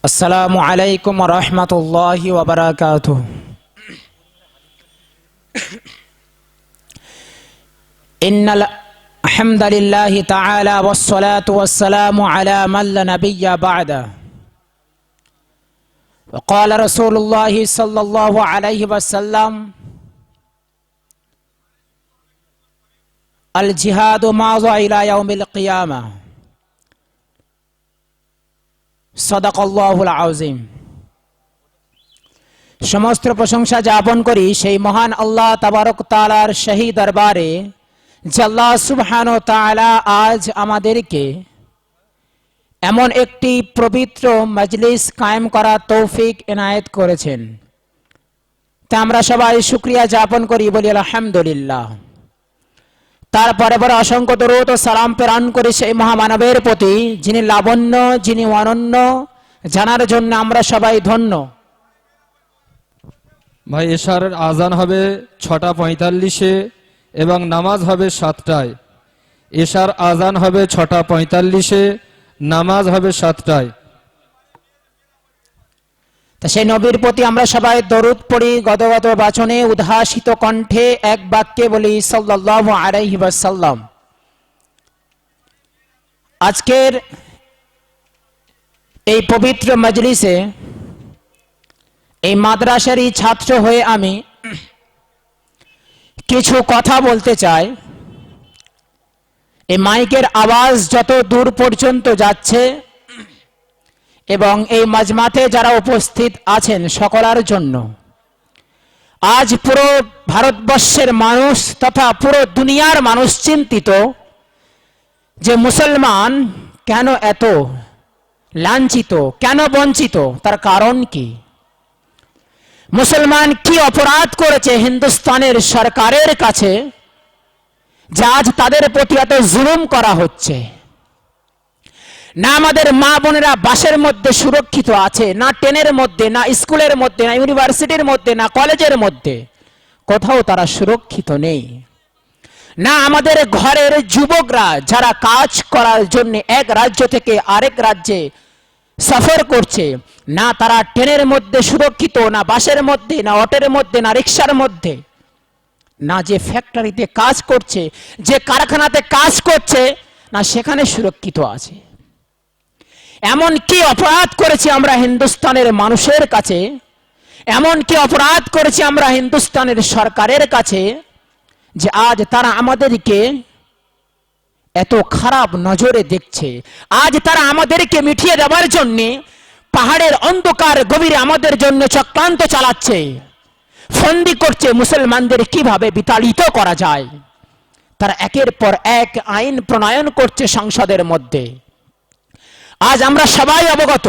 আসসালামু আলাইকুম ওয়া রাহমাতুল্লাহি ওয়া বারাকাতুহু। ইন্নাল হামদালিল্লাহি তাআলা ওয়াস সালাতু ওয়াস সালামু আলা মান লা নাবিয়্যা বা'দা। ওয়া ক্বালা রাসূলুল্লাহি সাল্লাল্লাহু আলাইহি ওয়াসাল্লাম আল জিহাদু মাযা ইলা ইয়াউমিল কিয়ামাহ। সাদাকাল্লাহুল আযীম। সমস্ত প্রশংসা জ্ঞাপন করি সেই মহান আল্লাহ তাবারক তাআলার শাহী দরবারে যে আল্লাহ সুবহানাহু ওয়া তাআলা আজ আমাদেরকে এমন একটি পবিত্র মজলিস কায়েম করার তৌফিক এনায়েত করেছেন। তা আমরা সবাই শুকরিয়া জ্ঞাপন করি, বলি আলহামদুলিল্লাহ। তারপরে পরে অসংখ্য দরুদ ও সালাম প্রেরণ করি সেই মহামানবের প্রতি যিনি লাবণ্য, যিনি অনন্য, জানার জন্য আমরা সবাই ধন্য। ভাই, এশারের আজান হবে 6:45 এবং নামাজ হবে 7টায়। এশার আজান হবে 6:45, নামাজ হবে 7টায়। তা সেই নবীর প্রতি আমরা সবাই দরুদ পড়ি, গদগদ বাচনে উদ্ভাসিত কণ্ঠে এক বাক্যে বলি সাল্লাল্লাহু আলাইহি ওয়াসাল্লাম। আজকের এই পবিত্র মজলিসে এই মাদ্রাসারই ছাত্র হয়ে আমি কিছু কথা বলতে চাই। এই মাইকের আওয়াজ যত দূর পর্যন্ত যাচ্ছে এবং এই মাজমাতে যারা উপস্থিত আছেন সকলের জন্য আজ পুরো ভারতবর্ষের মানুষ তথা পুরো দুনিয়ার মানুষ চিন্তিত যে মুসলমান কেন এত লাঞ্ছিত, কেন বঞ্চিত, তার কারণ কি? মুসলমান কি অপরাধ করেছে হিন্দুস্তানের সরকারের কাছে যে আজ তাদের প্রতি এত জুলুম করা হচ্ছে? না আমাদের মা বোনেরা বাসের মধ্যে সুরক্ষিত আছে, না ট্রেনের মধ্যে, না স্কুলের মধ্যে, না ইউনিভার্সিটির মধ্যে, না কলেজের মধ্যে, কোথাও তারা সুরক্ষিত নেই। না আমাদের ঘরের যুবকরা যারা কাজ করার জন্য এক রাজ্য থেকে আরেক রাজ্যে সফর করছে, না তারা ট্রেনের মধ্যে সুরক্ষিত, না বাসের মধ্যে, না অটোর মধ্যে, না রিক্সার মধ্যে, না যে ফ্যাক্টরিতে কাজ করছে, যে কারখানাতে কাজ করছে, না সেখানে সুরক্ষিত আছে। এমন কি অপরাধ করেছি আমরা হিন্দুস্তানের মানুষের কাছে, এমন কি অপরাধ করেছি আমরা হিন্দুস্তানের সরকারের কাছে যে আজ তারা আমাদেরকে এত খারাপ নজরে দেখছে? আজ তারা আমাদেরকে মিটিয়ে দেওয়ার জন্য পাহাড়ের অন্ধকার গভীরে আমাদের জন্য চক্রান্ত চালাচ্ছে, ফন্দি করছে মুসলমানদের কিভাবে বিতাড়িত করা যায়। তারা একের পর এক আইন প্রণয়ন করছে সংসদের মধ্যে। আজ আমরা সবাই অবগত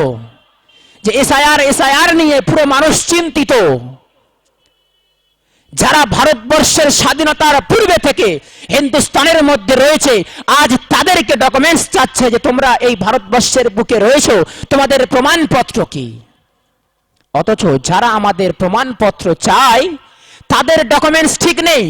যে এসআইআর নিয়ে পুরো মানুষ চিন্তিত। যারা ভারতবর্ষের স্বাধীনতার পূর্বে থেকে হিন্দুস্তানের মধ্যে রয়েছে আজ তাদেরকে ডকুমেন্টস চাচ্ছে যে তোমরা এই ভারতবর্ষের বুকে রয়েছো, তোমাদের প্রমাণপত্র কি? অথচ যারা আমাদের প্রমাণপত্র চায় তাদের ডকুমেন্টস ঠিক নেই,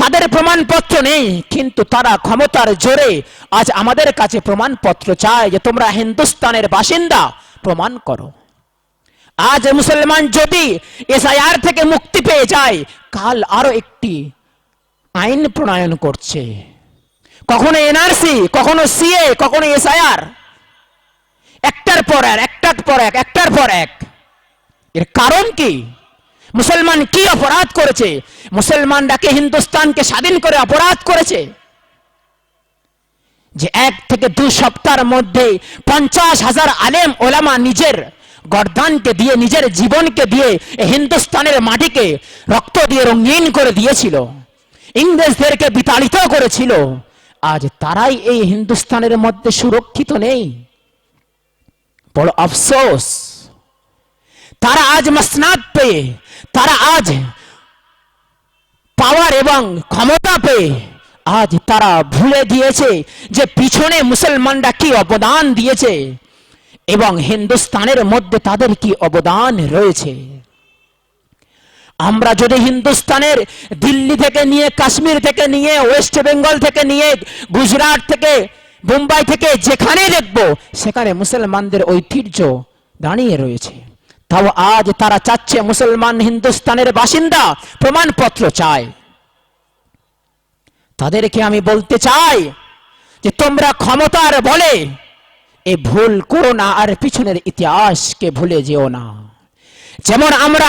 তাদের প্রমাণপত্র নেই, কিন্তু তারা ক্ষমতার জোরে আজ আমাদের কাছে প্রমাণপত্র চায় যে তোমরা হিন্দুস্তানের বাসিন্দা, প্রমাণ করো। আজ মুসলমান যদি এসআইআর থেকে মুক্তি পেয়ে যায়, কাল আরো একটি আইন প্রণয়ন করছে, কখনো এনআরসি, কখনো সিএ, কখনো এসআইআর, একটার পর এক। এর কারণ কি? মুসলমান কি অপরাধ করেছে? মুসলমানরা কি হিন্দুস্তানকে স্বাধীন করে অপরাধ করেছে? যে 1 থেকে 2 সপ্তাহের মধ্যে 50,000 আলেম ওলামা নিজের গর্দানকে দিয়ে, নিজের জীবনকে দিয়ে হিন্দুস্তানের মাটিকে রক্ত দিয়ে রঙিন করে দিয়েছিল, ইংরেজদেরকে বিতাড়িত করেছিল। আজ তারাই এই হিন্দুস্তানের মধ্যে সুরক্ষিত নেই। বড় আফসোস। তারা আজ মসনাদ পেয়ে, তারা আজ পাওয়ার এবং ক্ষমতা পেয়ে আজ তারা ভুলে গিয়েছে যে পিছনে মুসলমানরা কি অবদান দিয়েছে এবং হিন্দুস্তানের মধ্যে তাদের কি অবদান রয়েছে। আমরা যদি হিন্দুস্তানের দিল্লি থেকে নিয়ে, কাশ্মীর থেকে নিয়ে, ওয়েস্ট বেঙ্গল থেকে নিয়ে, গুজরাট থেকে, মুম্বাই থেকে যেখানে দেখব সেখানে মুসলমানদের ঐতিহ্য দাঁড়িয়ে রয়েছে। তাও আজ তারা চাচ্ছে মুসলমান হিন্দুস্তানের বাসিন্দা, প্রমাণপত্র চায়। তাদেরকে আমি বলতে চাই যে তোমরা ক্ষমতার বলে এ ভুল করো না, আর পিছনের ইতিহাসকে ভুলে যেও না। যেমন আমরা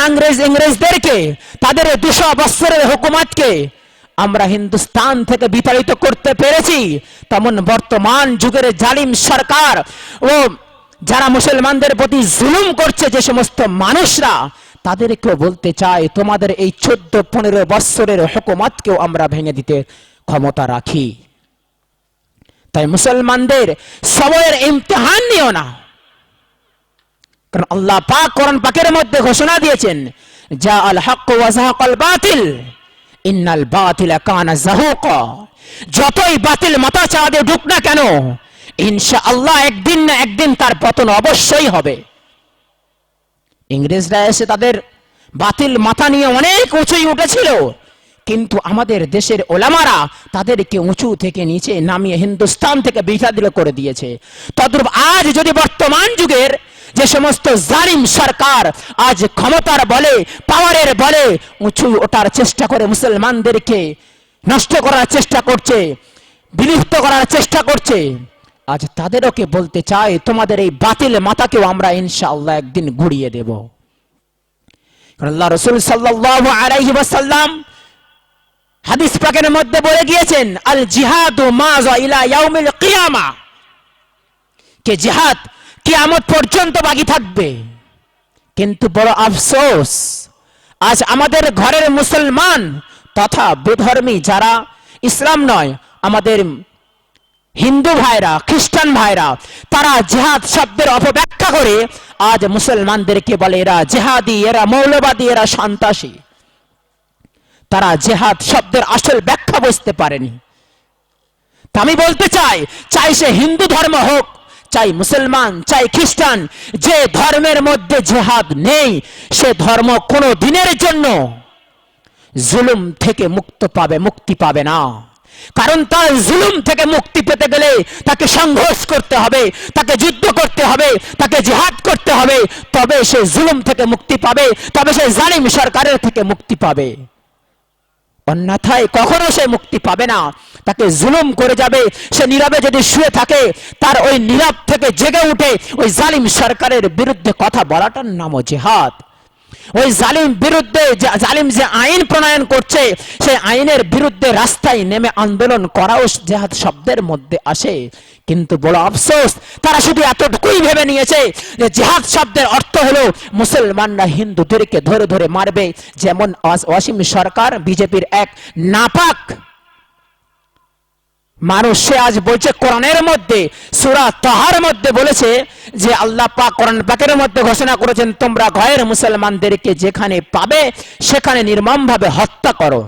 ইংরেজদেরকে, তাদের 200 বছরের হুকুমতকে আমরা হিন্দুস্তান থেকে বিতাড়িত করতে পেরেছি, তেমন বর্তমান যুগের জালিম সরকার ও যারা মুসলমানদের প্রতি জুলুম করছে যে সমস্ত মানুষরা, তাদেরকেও বলতে চাই তোমাদের এই 14-15 বছরের হুকুমতকেও আমরা ভেঙে দিতে ক্ষমতা রাখি। তাই মুসলমানদের সময়ের ইমতিহান নিও না, কারণ আল্লাহ পাক কোরআন পাকের মধ্যে ঘোষণা দিয়েছেন, যা আল হক ওয়া যাহাকাল বাতিল ইন্নাল বাতিলা কানা যাহুকা। যতই বাতিল মাথা চাঁদে ঢুক না কেন, ইনশাআল্লাহ একদিন না একদিন তার পতন অবশ্যই হবে। ইংরেজরা এসে তাদের বাতিল মাথা নিয়ে অনেক উঁচুই উঠেছিল, কিন্তু আমাদের দেশের ওলামারা তাদেরকে উঁচু থেকে নিচে নামিয়ে হিন্দুস্তান থেকে বিতাড়িত করে দিয়েছে। তদ্রূপ আজ যদি বর্তমান যুগের যে সমস্ত জালিম সরকার আজ ক্ষমতার বলে, পাওয়ারের বলে উঁচু ওঠার চেষ্টা করে মুসলমানদেরকে নষ্ট করার চেষ্টা করছে, বিলুপ্ত করার চেষ্টা করছে, আজ তাদেরকে বলতে চাই তোমাদের এই বাতিল মাথাকেও আমরা ইনশাআল্লাহ একদিন ঘুরিয়ে দেব। কারণ আল্লাহ রাসূল সাল্লাল্লাহু আলাইহি ওয়াসাল্লাম হাদিস পাকের মধ্যে বলে গিয়েছেন, আল জিহাদু মাজা ইলা ইয়াউমিল কিয়ামা, কে জিহাদ কিয়ামত পর্যন্ত বাকি থাকবে। কিন্তু বড় আফসোস, আজ আমাদের ঘরের মুসলমান তথা বেধর্মী যারা, ইসলাম নয় আমাদের হিন্দু ভাইরা, খ্রিস্টান ভাইরা, তারা জিহাদ শব্দের অপব্যাখ্যা করে আজ মুসলমানদেরকে বলে এরা জিহাদি, এরা মৌলবাদী, এরা সন্ত্রাসী। তারা জিহাদ শব্দের আসল ব্যাখ্যা বুঝতে পারেনি। তা আমি বলতে চাই, চাই সে হিন্দু ধর্ম হোক, চাই মুসলমান, চাই খ্রিস্টান, যে ধর্মের মধ্যে জিহাদ নেই সে ধর্ম কোনো দিনের জন্য জুলুম থেকে মুক্তি পাবে না। কারণ তার জুলুম থেকে মুক্তি পেতে গেলে তাকে সংঘর্ষ করতে হবে, তাকে যুদ্ধ করতে হবে, তাকে জিহাদ করতে হবে, তবে সে জুলুম থেকে মুক্তি পাবে, তবে সে জালিম সরকারের থেকে মুক্তি পাবে। অন্যথায় কখনো সে মুক্তি পাবে না। তাকে জুলুম করে যাবে, সে নীরবে যদি শুয়ে থাকে, তার ওই নীরব থেকে জেগে উঠে ওই জালিম সরকারের বিরুদ্ধে কথা বলাটার নামও জিহাদ। ওই জালিম বিরুদ্ধে, জালিম যে আইন প্রণয়ন করছে সেই আইনের বিরুদ্ধে রাস্তায় নেমে আন্দোলন করাও জিহাদ শব্দের মধ্যে আসে। কিন্তু বড় আফসোস, তারা শুধু এতটুকুই ভেবে নিয়েছে যে জিহাদ শব্দের অর্থ হলো মুসলমানরা হিন্দুদেরকে ধরে ধরে মারবে। যেমন ওয়াসিম সরকার, বিজেপির এক নাপাক মানুষ, সে আজ বলছে কোরআনের মধ্যে সূরা তাহার মধ্যে বলেছে যে আল্লাহ পাক কোরআন পাকের মধ্যে ঘোষণা করেছেন, তোমরা গয়ের মুসলমানদেরকে যেখানে পাবে সেখানে নির্মমভাবে হত্যা করো।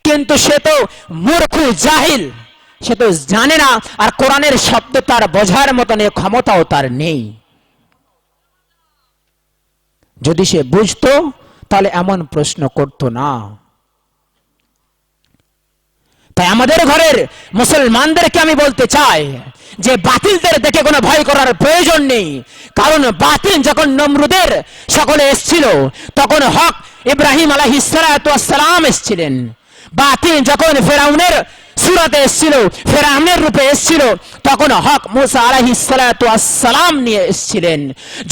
কিন্তু সে তো মূর্খ জাহিল, সে তো জানে না, আর কোরআনের শব্দ তার বোঝার মতন ক্ষমতাও তার নেই। যদি সে বুঝতো তাহলে এমন প্রশ্ন করতো না। তাই আমাদের ঘরের মুসলমানদেরকে আমি বলতে চাই যে বাতিলদের দেখে কোনো ভয় করার প্রয়োজন নেই। কারণ বাতিল যখন নমরুদের সকলে এসেছিল, তখন হক ইব্রাহিম আলাইহিস সালাতু ওয়াস সালাম এসেছিলেন। বাতিল যখন ফেরাউনের সুরাতে এসেছিল, ফেরাউনের রূপে এসেছিল, তখন হক মুসা আলাইহিস সালাতু ওয়াস সালাম নিয়ে এসেছিলেন।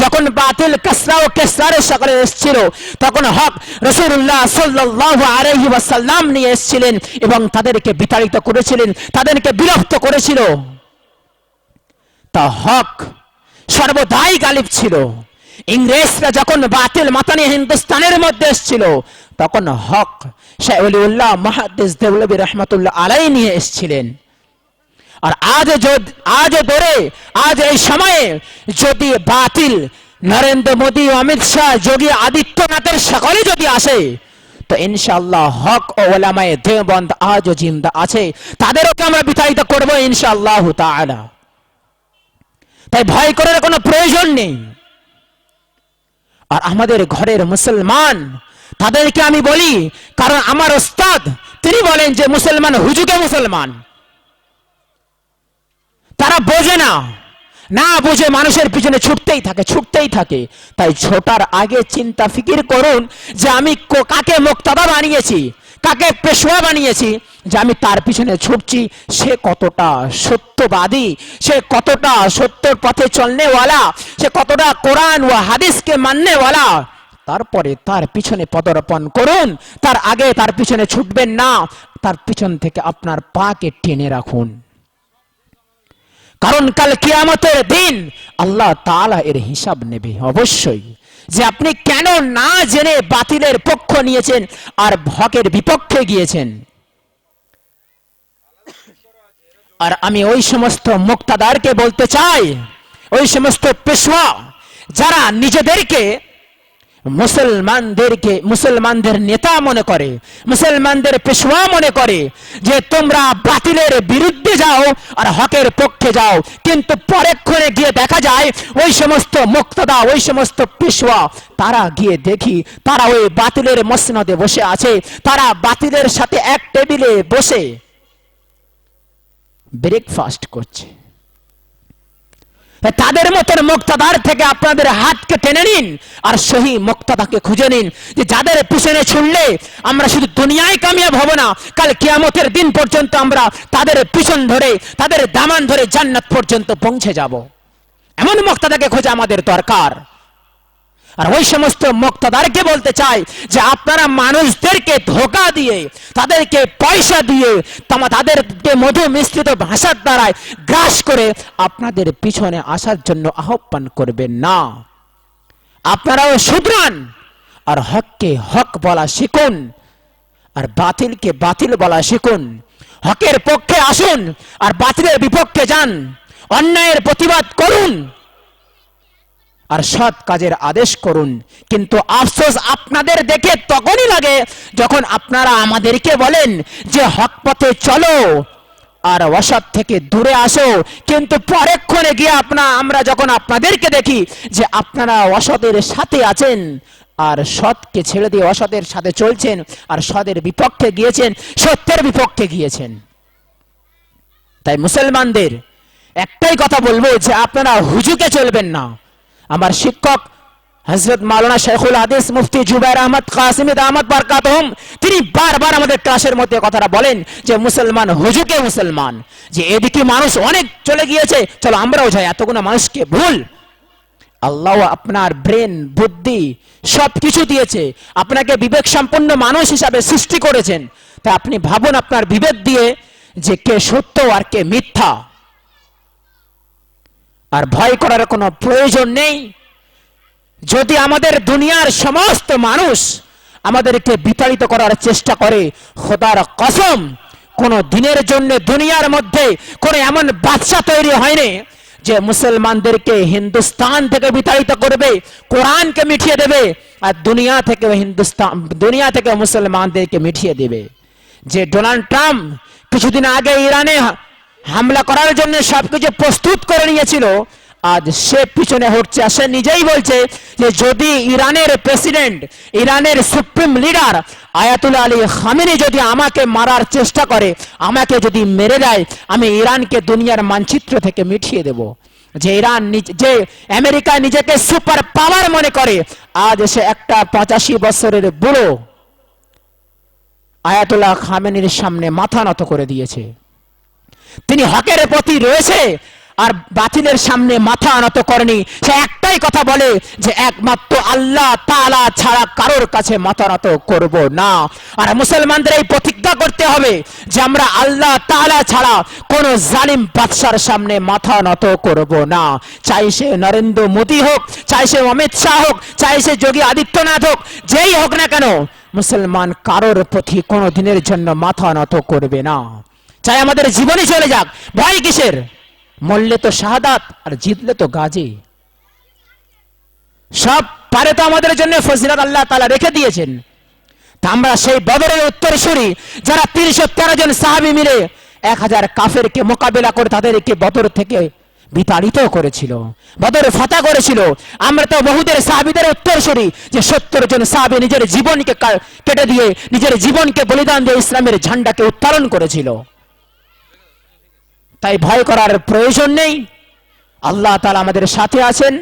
যখন বাতিল কাসরা ও কেসরার সকলে এসেছিল, তখন হক রাসূলুল্লাহ সাল্লাল্লাহু আলাইহি ওয়াসাল্লাম নিয়ে এসেছিলেন এবং তাদেরকে বিতাড়িত করেছিলেন, তাদেরকে বিলুপ্ত করেছিল। তা হক সর্বদাই গালিব ছিল। ইংরেজরা যখন বাতিল মাথা নিয়ে হিন্দুস্তানের মধ্যে এসেছিল, তখন হক শাহ ওলিউল্লাহ মুহাদ্দিস দেওলভী রাহমাতুল্লাহ আলাইহি নিয়ে এসেছিলেন। আর আজ এই সময়ে যদি বাতিল নরেন্দ্র মোদী, অমিত শাহ, যোগী আদিত্যনাথের সকলে যদি আসে, তো ইনশাআল্লাহ হক ও উলামায়ে দেওবন্দ আজও জিন্দা আছে, তাদেরকে আমরা বিতাড়িত করব ইনশাআল্লাহ তাআলা। তাই ভয় করার কোনো প্রয়োজন নেই। আর আমাদের ঘরের মুসলমান, তাদেরকে আমি বলি, কারণ আমার ওস্তাদ তিনি বলেন যে মুসলমান হুজুগে মুসলমান। তারা বোঝে না, না বুঝে মানুষের পিছনে ছুটতেই থাকে। তাই ছোটার আগে চিন্তা ফিকির করুন যে আমি কাকে মুক্তাদা বানিয়েছি, কাকে পেশোয়া বানিয়েছি, যে আমি তার পিছনে ছুটছি সে কতটা সত্যবাদী, সে কতটা সত্যর পথে চলনেওয়ালা, সে কতটা কোরআন ও হাদিসকে মাননেওয়ালা। তারপরে তার পিছনে পদার্পণ করুন, তার আগে তার পিছনে ছুটবেন না, তার পিছন থেকে আপনার পাকে টেনে রাখুন। কারণ কাল কিয়ামতের দিন আল্লাহ তাআলা এর হিসাব নেবে অবশ্যই, যে আপনি কেন না জেনে বাতিলের পক্ষ নিয়েছেন আর হকের বিপক্ষে গিয়েছেন। আর আমি ওই সমস্ত মুক্তাদারকে বলতে চাই, ওই সমস্ত পেশওয়া যারা নিজেদেরকে মুসলমানদের নেতা মনে করে, মুসলমানদের পেশওয়া মনে করে, যে তোমরা বাতিলের বিরুদ্ধে যাও আর হকের পক্ষে যাও, কিন্তু পরক্ষণে গিয়ে দেখা যায় ওই সমস্ত মুক্তাদা, ওই সমস্ত পেশওয়া তারা গিয়ে দেখি তারা ওই বাতিলের মসনদে বসে আছে, তারা বাতিলের সাথে এক টেবিলে বসে ব্রেকফাস্ট করছে। তাদের মতন মুক্তাদার থেকে আপনাদের হাতকে টেনে নিন আর সহি মুক্তাদাকে খুঁজে নিন, যে যাদের পিছনে ছুটলে আমরা শুধু দুনিয়ায় কামিয়াব হব না, কাল কিয়ামতের দিন পর্যন্ত আমরা তাদের পিছন ধরে, তাদের দামান ধরে জান্নাত পর্যন্ত পৌঁছে যাব। এমন মুক্তাদাকে খোঁজা আমাদের দরকার। আর ওই সমস্ত মুক্তাদারকে বলতে চাই যে আপনারা মানুষদেরকে ধোঁকা দিয়ে, তাদেরকে পয়সা দিয়ে, তাদেরকে মধু মিশ্রিত ভাষার দ্বারায় গ্রাস করে আপনাদের পিছনে আসার জন্য আহ্বান করবেন না। আপনারাও শুধরান আর হককে হক বলা শিখুন আর বাতিলকে বাতিল বলা শিখুন। হকের পক্ষে আসুন আর বাতিলের বিপক্ষে যান, অন্যায়ের প্রতিবাদ করুন আর সৎ কাজের আদেশ করুন। কিন্তু আফসোস আপনাদের দেখে তখনই লাগে যখন আপনারা আমাদেরকে বলেন যে হক পথে চলো আর অসৎ থেকে দূরে আসো, কিন্তু পরক্ষণে গিয়ে আমরা যখন আপনাদেরকে দেখি যে আপনারা অসতের সাথে আছেন আর সৎকে ছেড়ে দিয়ে অসতের সাথে চলছেন আর সতের বিপক্ষে গিয়েছেন, সত্যের বিপক্ষে গিয়েছেন। তাই মুসলমানদের একটাই কথা বলবো যে আপনারা হুজুকে চলবেন না। আমার শিক্ষক হযরত মাওলানা শেখুল হাদিস মুফতি জুবাইর আহমদ কাসিমি দামাত বরকাতুহুম তিনি বারবার আমাদের ক্লাসের মধ্যে কথাটা বলেন যে মুসলমান হুজুকে মুসলমান, যে এদিকে মানুষ অনেক চলে গিয়েছে, চলো আমরাও যাই, এতগুলো মানুষকে ভুল। আল্লাহ আপনার ব্রেন, বুদ্ধি সবকিছু দিয়েছে, আপনাকে বিবেক সম্পন্ন মানুষ হিসাবে সৃষ্টি করেছেন। তাই আপনি ভাবুন আপনার বিবেক দিয়ে যে কে সত্য আর কে মিথ্যা। আর ভয় করার কোনো প্রয়োজন নেই। যদি আমাদের দুনিয়ার সমস্ত মানুষ আমাদেরকে বিতাড়িত করার চেষ্টা করে, খোদার কসম কোন দিনের জন্য দুনিয়ার মধ্যে কোন এমন বাদশা তৈরি হয়নি যে মুসলমানদেরকে হিন্দুস্তান থেকে বিতাড়িত করবে, কোরআনকে মিটিয়ে দেবে আর দুনিয়া থেকে মুসলমানদেরকে মিটিয়ে দেবে। যে ডোনাল্ড ট্রাম্প কিছুদিন আগে ইরানে হামলা করার জন্য সবকিছু প্রস্তুত করে নিয়েছিল, আজ সে পিছনে হচ্ছে। সে নিজেই বলছে যে যদি ইরানের প্রেসিডেন্ট, ইরানের supreme leader Ayatollah Ali Khamenei যদি আমাকে মারার চেষ্টা করে, আমাকে যদি মেরে দেয়, আমি ইরানকে দুনিয়ার মানচিত্র থেকে মিটিয়ে দেব। যে যে আমেরিকা নিজেকে সুপার পাওয়ার মনে করে, আজ সে একটা 85 বছরের বুড়ো আয়াতুল্লাহ খামেনির সামনে মাথা নত করে দিয়েছে। তিনি হকের প্রতি রয়েছে আর বাতিলের সামনে মাথা নত করেনি। সে একটাই কথা বলে যে একমাত্র আল্লাহ তাআলা ছাড়া কারোর কাছে মাথা নত করব না। আর মুসলমানদের এই প্রতিজ্ঞা করতে হবে যে আমরা আল্লাহ তাআলা ছাড়া কোন জালিম বাদশার সামনে মাথা নত করব না। চাই সে নরেন্দ্র মোদী হোক, চাই সে অমিত শাহ হোক, চাই সে যোগী আদিত্যনাথ হোক, যেই হোক না কেন, মুসলমান কারোর প্রতি কোনো দিনের জন্য মাথা নত করবে না। চাই আমাদের জীবনই চলে যাক, ভয় কিসের? মরলে তো শাহাদাত আর জিতলে তো গাজী। সব পারে তো আমাদের জন্য ফজিলত আল্লাহ তাআলা রেখে দিয়েছেন। তা আমরা সেই বদরের উত্তরসূরি যারা 313 জন সাহাবী মিলে 1000 কাফেরকে মোকাবেলা করে তাদেরকে বদর থেকে বিতাড়িত করেছিল, বদর ফাতহ করেছিল। আমরা তো বহুদের সাহাবীদের উত্তরসূরি যে 70 জন সাহাবী নিজের জীবনকে কেটে দিয়ে, নিজের জীবনকে বলিদান দিয়ে ইসলামের ঝান্ডাকে উত্তোলন করেছিল। তাই ভয় করার প্রয়োজন নেই। আল্লাহ তাআলা আমাদের সাথে আছেন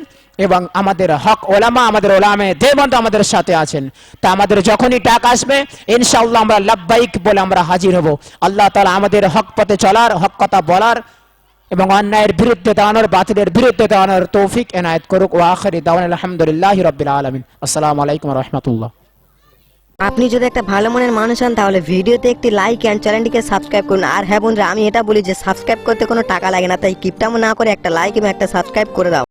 এবং আমাদের হক ওলামা, আমাদের ওলামে দেওবন্দ আমাদের সাথে আছেন। তা আমাদের যখনই ডাক আসবে ইনশাআল্লাহ আমরা লাব্বাইক বলে আমরা হাজির হব। আল্লাহ তাআলা আমাদের হক পথে চলার, হক কথা বলার এবং অন্যায়ের বিরুদ্ধে দাঁড়ানোর, বাতিলের বিরুদ্ধে দাঁড়ানোর তৌফিক এনায়েত করুক। ওয়া আখিরি দাওয়ানা আলহামদুলিল্লাহি রাব্বিল আলামিন। আসসালামু আলাইকুম ওয়া রাহমাতুল্লাহ। আপনি যদি একটা ভালো মনের মানুষ হন তাহলে ভিডিওতে একটি লাইক এন্ড চ্যানেলটিকে সাবস্ক্রাইব করুন। আর হ্যাঁ বন্ধুরা, আমি এটা বলি যে সাবস্ক্রাইব করতে কোনো টাকা লাগে না, তাই কিপটামো না করে একটা লাইক এবং একটা সাবস্ক্রাইব করে দাও।